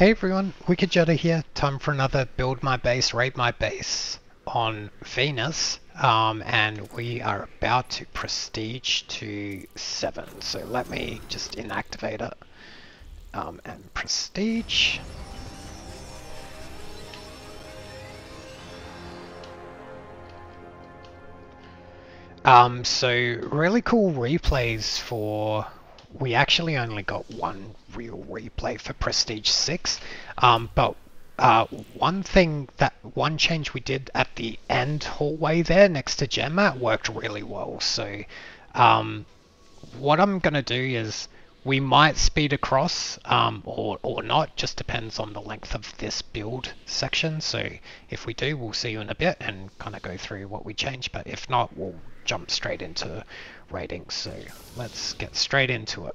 Hey everyone, Wicked Jutto here. Time for another build my base, raid my base on Venus. And we are about to prestige to 7. So let me just inactivate it. And prestige. So really cool replays for... We actually only got one real replay for Prestige 6, but one change we did at the end hallway there next to Gem Mat worked really well. So what I'm going to do is we might speed across or not, just depends on the length of this build section. So if we do, we'll see you in a bit and kind of go through what we changed, but if not, we'll jump straight into ratings. So let's get straight into it.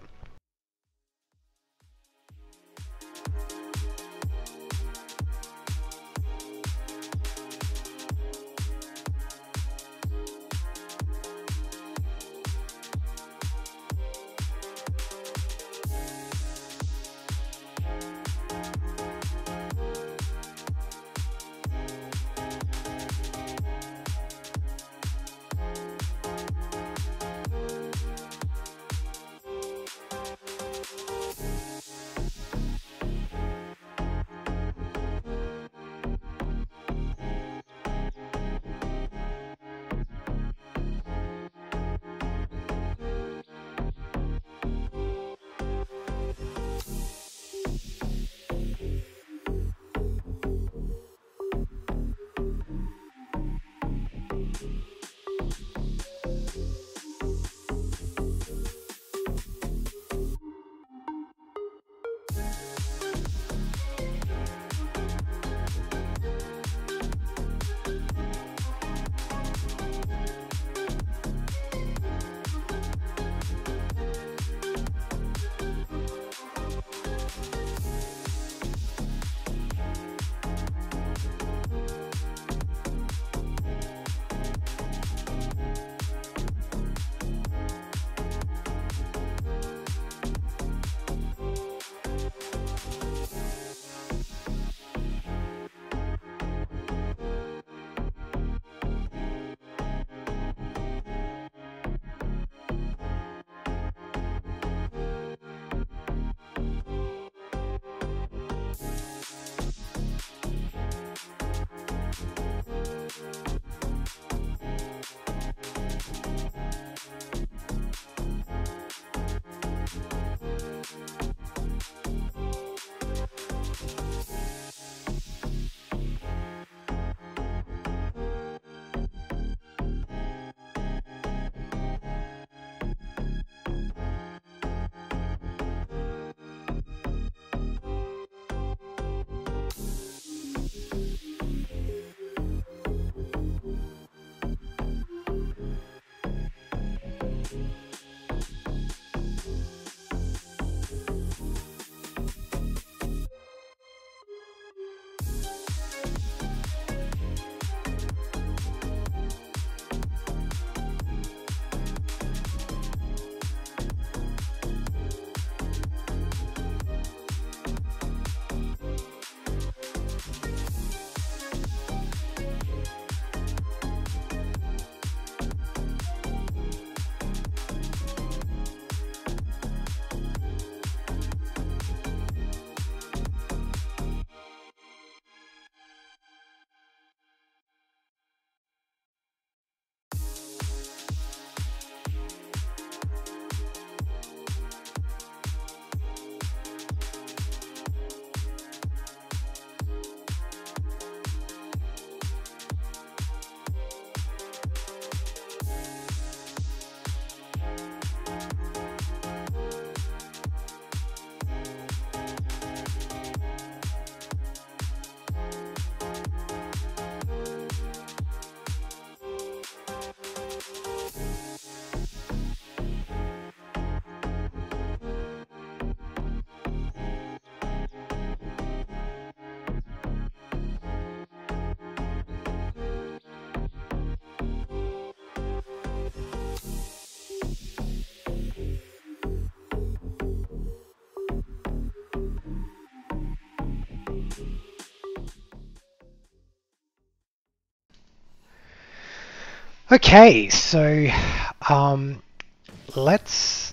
Okay, so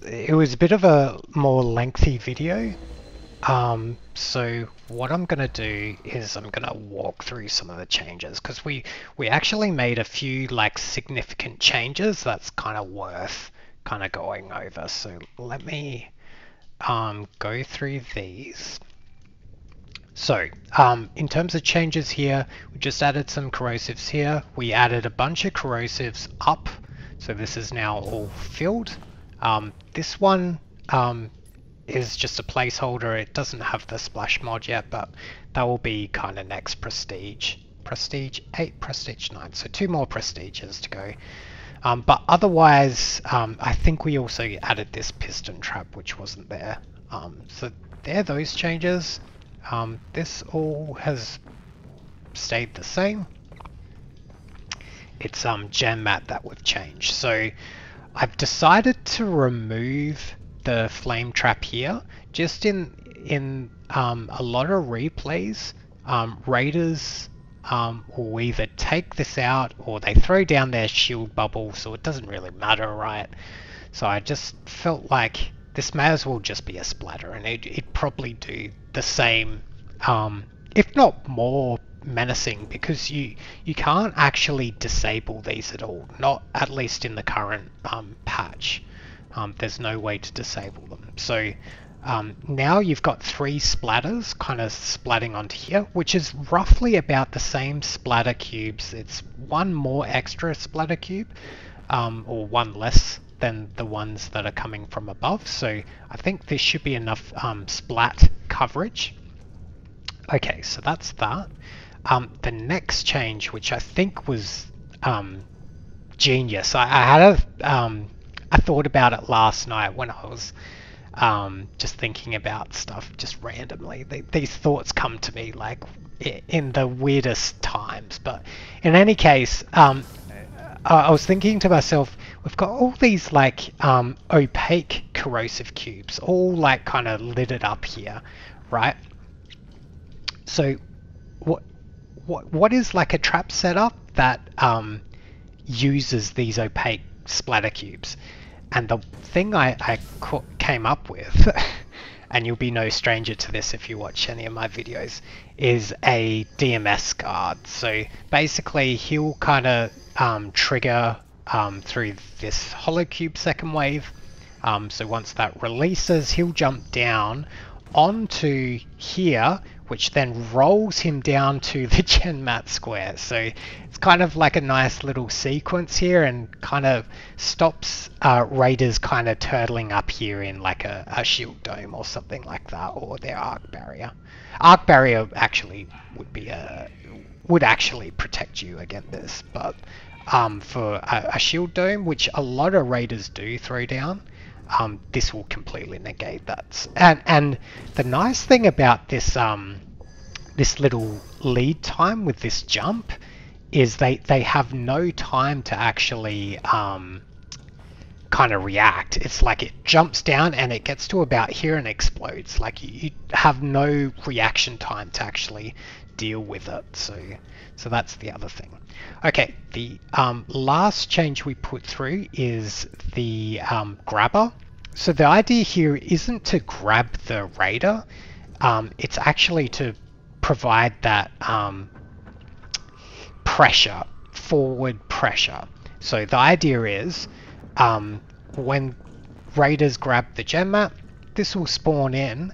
it was a bit of a more lengthy video. So what I'm gonna do is I'm gonna walk through some of the changes because we actually made a few like significant changes that's kind of worth kind of going over. So let me go through these. So, in terms of changes here, we just added some corrosives here. We added a bunch of corrosives up, so this is now all filled. This one is just a placeholder. It doesn't have the splash mod yet, but that will be kind of next prestige. Prestige 8, prestige 9, so 2 more prestiges to go. But otherwise, I think we also added this piston trap, which wasn't there. So there are those changes. This all has stayed the same. It's gem mat that we've changed. So I've decided to remove the flame trap here. Just in a lot of replays, raiders will either take this out or they throw down their shield bubble, so it doesn't really matter, right? So I just felt like this may as well just be a splatter, and it'd probably do the same, if not more menacing, because you can't actually disable these at all, not at least in the current patch. There's no way to disable them. So now you've got 3 splatters kind of splatting onto here, which is roughly about the same splatter cubes. It's 1 more extra splatter cube, or 1 less than the ones that are coming from above. So I think this should be enough splat coverage. Okay, so that's that. The next change, which I think was genius. I had I thought about it last night when I was just thinking about stuff just randomly. These thoughts come to me like in the weirdest times. But in any case, I was thinking to myself, we've got all these like opaque corrosive cubes, all like kind of littered up here, right? So what is like a trap setup that uses these opaque splatter cubes? And the thing I came up with, and you'll be no stranger to this if you watch any of my videos, is a DMS guard. So basically he'll kind of trigger through this hollow cube second wave. So once that releases, he'll jump down onto here, which then rolls him down to the gen mat square. So it's kind of like a nice little sequence here, and kind of stops raiders kind of turtling up here in like a shield dome or something like that, or their arc barrier. Arc barrier actually would actually protect you against this, but for a shield dome, which a lot of raiders do throw down, this will completely negate that. And the nice thing about this this little lead time with this jump is they have no time to actually kind of react. It's like it jumps down and it gets to about here and explodes. Like you have no reaction time to actually deal with it. So that's the other thing. Okay, the last change we put through is the grabber. So the idea here isn't to grab the raider, it's actually to provide that pressure, forward pressure. So the idea is when raiders grab the gem mat, this will spawn in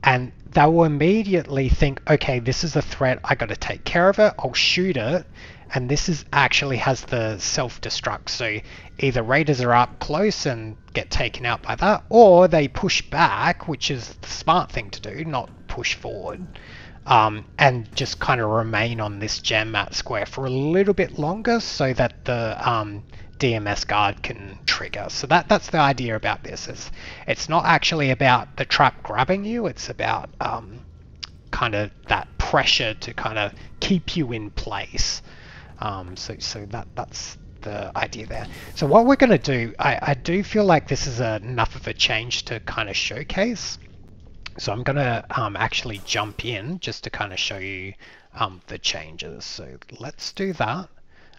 and they will immediately think, okay, this is a threat, I got to take care of it, I'll shoot it, and this is actually has the self-destruct. So either raiders are up close and get taken out by that, or they push back, which is the smart thing to do, not push forward, and just kind of remain on this gem mat square for a little bit longer so that the DMS guard can trigger. So that's the idea about this. It's not actually about the trap grabbing you, it's about kind of that pressure to kind of keep you in place. So that's the idea there. So what we're going to do, I do feel like this is enough of a change to kind of showcase. So I'm going to actually jump in just to kind of show you the changes. So let's do that.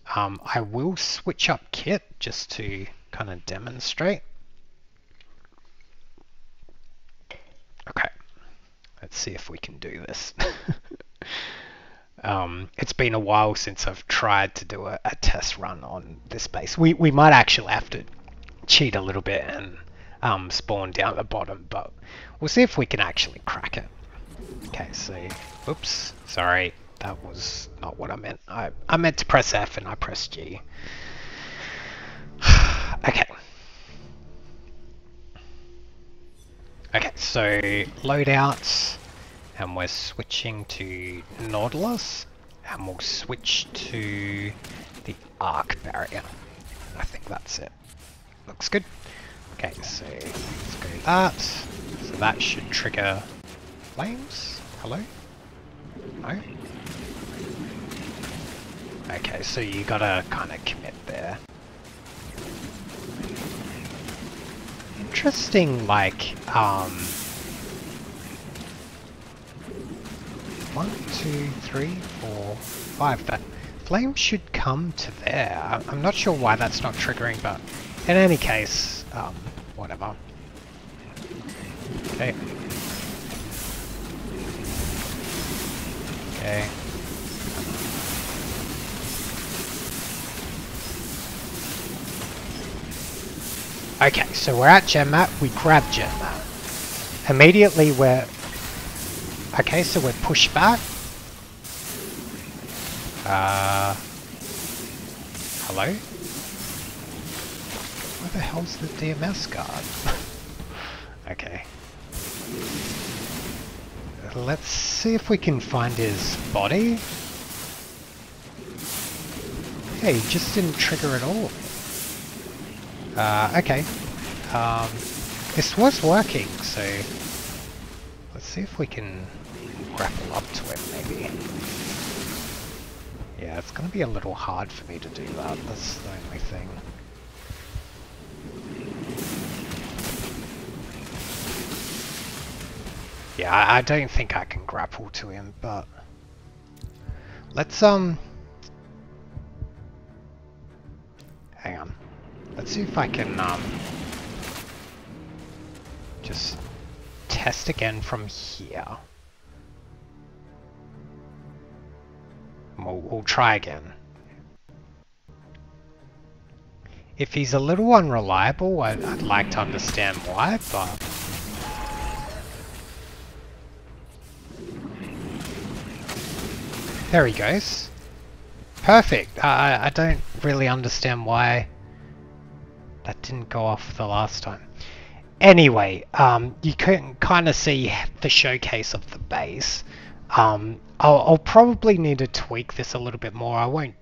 I will switch up kit just to kind of demonstrate. Okay, let's see if we can do this. It's been a while since I've tried to do a test run on this base. We might actually have to cheat a little bit and spawn down at the bottom, but we'll see if we can actually crack it. Okay, so, oops, sorry, that was not what I meant. I meant to press F and I pressed G. Okay. Okay, so loadouts, and we're switching to Nautilus, and we'll switch to the arc barrier. I think that's it. Looks good. Okay, so let's go that. So that should trigger flames. Hello? No? Okay, so you gotta kind of commit there. Interesting, like, 1, 2, 3, 4, 5. That flame should come to there. I'm not sure why that's not triggering, but in any case, whatever. Okay. Okay. Okay, so we're at gem mat, we grab gem mat. Immediately we're... Okay, so we're pushed back. Hello? Where the hell's the DMS guard? Okay. Let's see if we can find his body. Yeah, he just didn't trigger at all. Okay. This was working, so let's see if we can grapple up to it, maybe. Yeah, it's gonna be a little hard for me to do that, that's the only thing. Yeah, I don't think I can grapple to him, but let's hang on. Let's see if I can just test again from here. We'll try again. If he's a little unreliable, I'd like to understand why, but... There he goes. Perfect. I don't really understand why that didn't go off the last time. Anyway, you can kind of see the showcase of the base. I'll probably need to tweak this a little bit more. I won't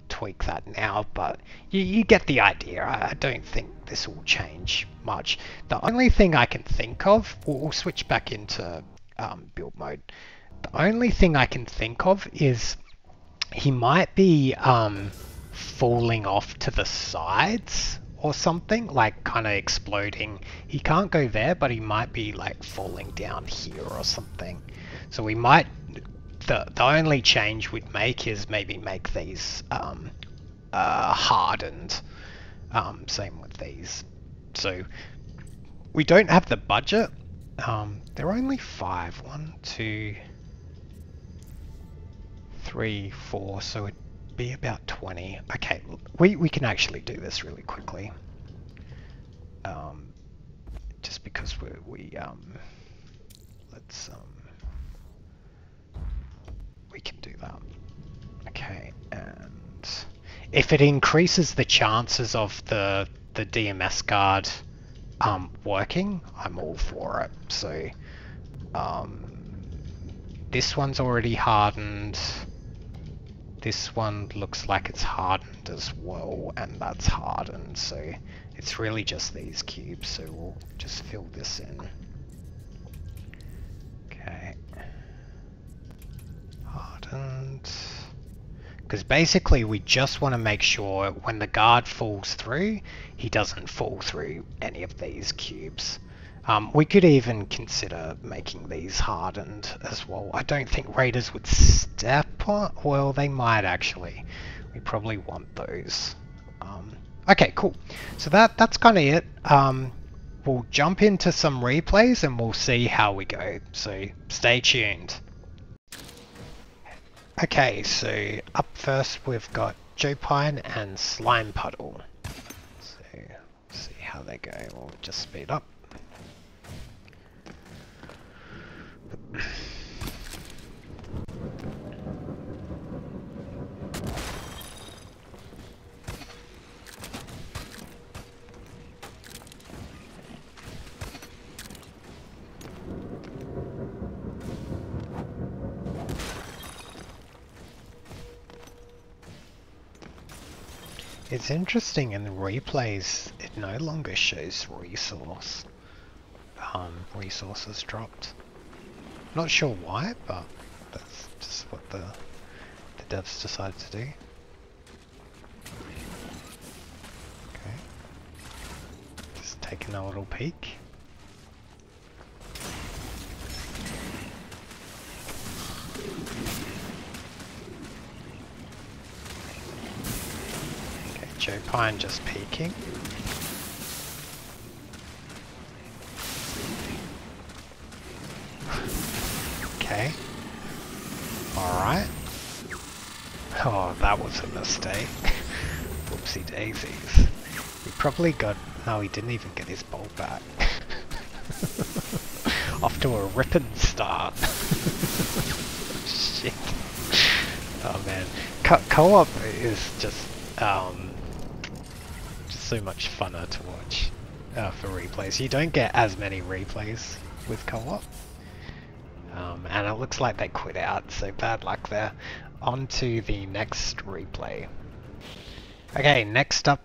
tweak that now, but you get the idea. I don't think this will change much. The only thing I can think of, we'll switch back into build mode. The only thing I can think of is he might be falling off to the sides or something, like kind of exploding. He can't go there, but he might be like falling down here or something. So we might, the only change we'd make is maybe make these hardened. Same with these. So we don't have the budget. There are only 5. 1, 2, 3, 4, so it'd be about 20. Okay, we can actually do this really quickly. Just because we can do that. Okay, and if it increases the chances of the DMS guard working, I'm all for it. So this one's already hardened. This one looks like it's hardened as well, and that's hardened, so it's really just these cubes, so we'll just fill this in. Okay. Hardened. Because basically we just want to make sure when the guard falls through, he doesn't fall through any of these cubes. We could even consider making these hardened as well. I don't think raiders would step on, well, they might actually. We probably want those. Okay, cool. So that's kind of it. We'll jump into some replays and we'll see how we go. So stay tuned. Okay, so up first we've got Jopine and Slimepuddle. So see how they go. We'll just speed up. It's interesting, in the replays it no longer shows resources dropped. Not sure why, but that's just what the devs decided to do. Okay. Just taking a little peek. Jopine just peeking. Okay. Alright. Oh, that was a mistake. Whoopsie daisies. He probably got... No, he didn't even get his bolt back. Off to a ripping start. Shit. Oh man. Co-op is just so much funner to watch for replays. You don't get as many replays with co-op. And it looks like they quit out, so bad luck there. On to the next replay. Okay, next up,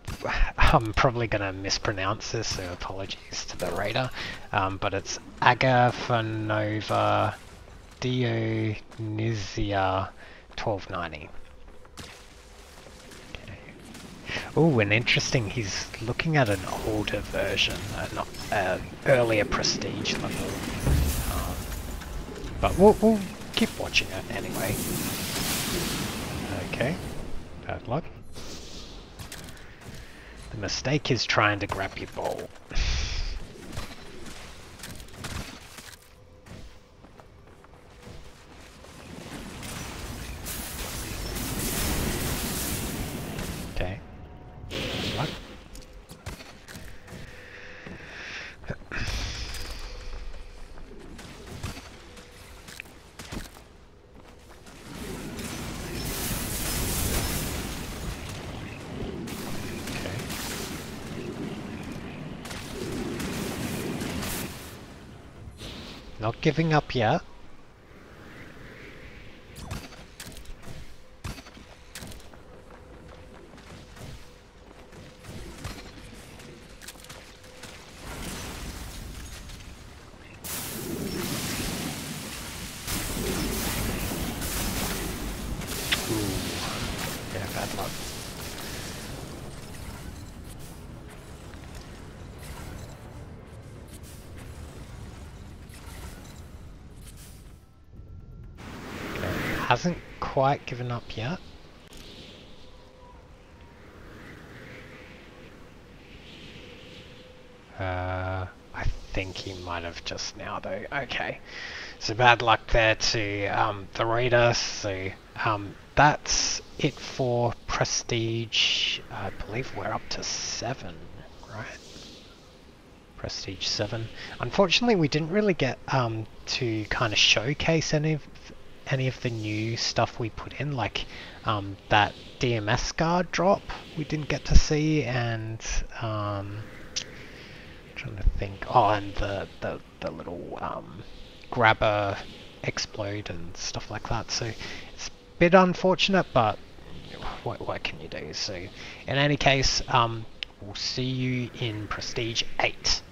I'm probably going to mispronounce this, so apologies to the raider, but it's agafonovadionisiya1290. Oh, and interesting, he's looking at an older version, not an earlier prestige level. But we'll keep watching it anyway. Okay, bad luck. The mistake is trying to grab your bowl. Okay. Bad luck. Not giving up yet. Ooh. Yeah, bad luck. Hasn't quite given up yet. I think he might have just now though. Okay, so bad luck there to the raider. So that's it for Prestige. I believe we're up to 7, right? Prestige 7. Unfortunately, we didn't really get to kind of showcase any of the new stuff we put in, like that DMS guard drop we didn't get to see, and trying to think. Oh, and the little grabber explode and stuff like that. So it's a bit unfortunate, but what can you do? So in any case, we'll see you in Prestige 8.